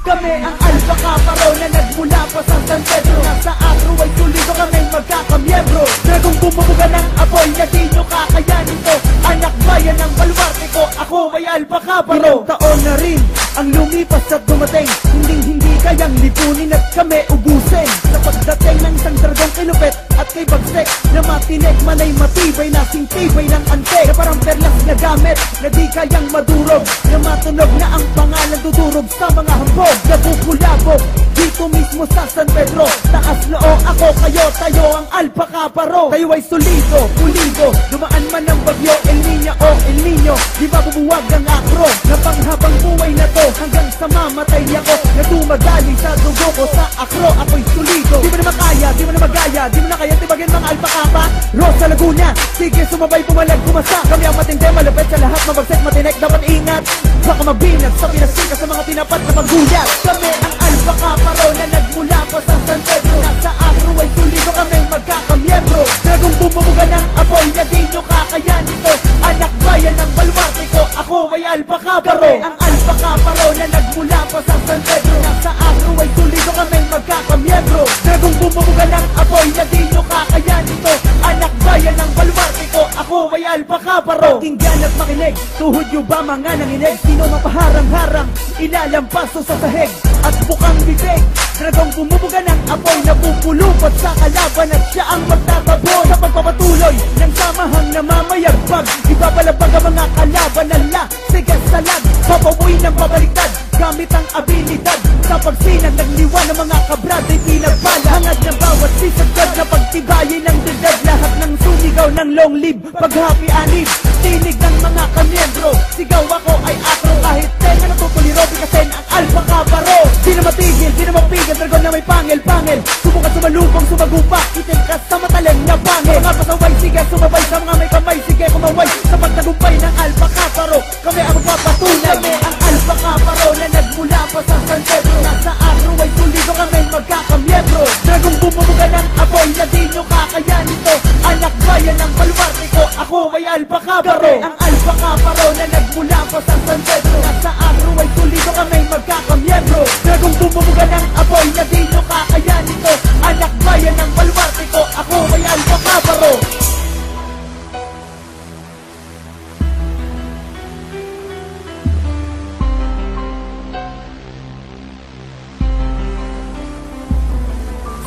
Kami ang Alpha Kappa raw na nagmula pa sa San Pedro. Nasa Acro ay tulido kami magkakamiyembro. Dragong bumubuga ng apoy na di nyo kakayanin to. Anak bayan ng baluarte ko, ako ay Alpha Kappa raw. Ilang taon na rin ang lumipas at dumating, hindi kayang lipunin at kami ubusin. Sa pagdating ng isang dragong kilupet at kay bagsek na matinik man ay matibay na singtibay ng ante. Na parang perlas na gamit na di kayang madurog, na matunog na ang pangalan dudurog sa mga hambog. Nabubulabog dito mismo sa San Pedro. Taas loo ako, kayo, tayo ang Alpha Kappa raw. Tayo ay solido, pulido, dumaan man ng bagyo, El Niño o El Niño. Di ba bubuwag ang Acro na panghabang buhay na to hanggang sa mamatay ako. Na dumadali sa dugo ko sa Acro, ako'y solido. Di mo na makaya, di mo na magaya, di mo na kaya tibagin mga Alpha Kappa. Rosa Laguna, sige sumabay, pumalag, kumasa. Kami ang matindi, malapit sa lahat, mabagset, matinik, dapat ingat. Baka mabinat sa pinasika sa mga tinapat na paggulat. Kami ang Alpha Kappa raw na nagmula pa sa San Pedro. Nasa Acro ay tulido kami magkakamiyembro. Dragong bumubuga ng apoy na di nyo kakayanin to. Anak bayan ng baluarte ko, ako ay Alpha Kappa raw. Kami ang Alpha Kappa raw na nagmula pa sa San Pedro. Nasa Acro ay tulido kami magkakamiyembro. Dragong bumubuga ng apoy na di nyo kakayanin to. Anak bayan ng baluarte ko, ako ay Alpha Kappa raw. Pakinggan at makinig, tuhod nyo ba mga nanginig? Sino mapaharang-harang, ilalampaso sa sahig at bukang bibig. Dragong bumubuga ng apoy na pupulupot sa kalaban at siya ang magtatabon. Sa pagpapatuloy ng samahang namamayagpag, ibabalabag ang mga kalaban na sigas salag. Papawi ng pabaliktad gamit ang abilidad. Sa pagsinag ng liwan ng mga kabrad ay pinagpala. Hangad ng bawat sisagad na pagtibayin ng didad. Lahat ng sumigaw ng long live, paghapi-anib, tinig ng mga kamiyembro. Sigaw ako ay Acro kahit tenga natutuliro. Bikasin ang Alpha Kappa raw. Di na matigil, di na mapigil, dragon na may pangil-pangil. Subukan sumalubong, sumagupa, itin ka sa matalim na pangil. Mga pasaway, sige sumabay sa mga may kamay. Sige kumaway sa pagtagumpay ng Alpha Kappa raw. Kami ang magpapatunay. Kami ang Alpha Kappa raw na nagmula pa sa San Pedro. Nasa Acro ay tulido kami magkakamiyembro. Dragong bumubuga ng apoy na di nyo kakayanin to. Anak bayan ng baluarte ko, ako ay Alpha Kappa raw. Kami ang Alpha Kappa raw na nagmula pa sa San Pedro. Nasa Acro ay tulido kami magkakamiyembro. Dragong bumubuga ng apoy na di nyo kakayanin to. Anak bayan ng baluarte ko, ako ay Alpha Kappa raw.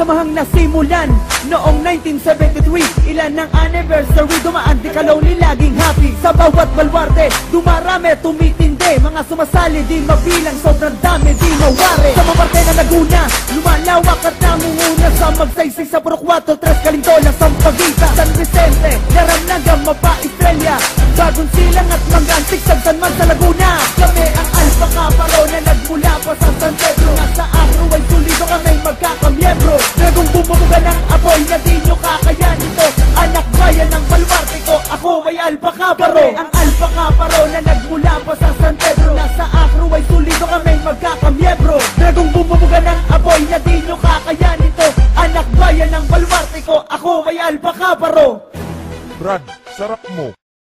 Samahang nasimulan noong 1973, ilan ng anniversary, dumaan di kalawli laging happy. Sa bawat baluarte, dumarami, tumitindi, mga sumasali di mabilang, sobrang dami di mawari. Sa maparte na Laguna, lumalawak at namunguna. Sa magsaysay sa Puro 4, 3 Kalintola, Sampaguita, San Vicente, Naramnaga, Mapa, Estrella, Bagong Silang at Mangantik, San Man sa Laguna. Kami ang Alpha Kappa raw na nagmula pa sa San Pedro. Nasa Acro ay tulido kami magkakamiyembro. Dragong bumubuga ng apoy na di nyo kakayanin to. Anak bayan ng baluarte ko, ako ay Alpha Kappa raw. Kami ang Alpha Kappa raw na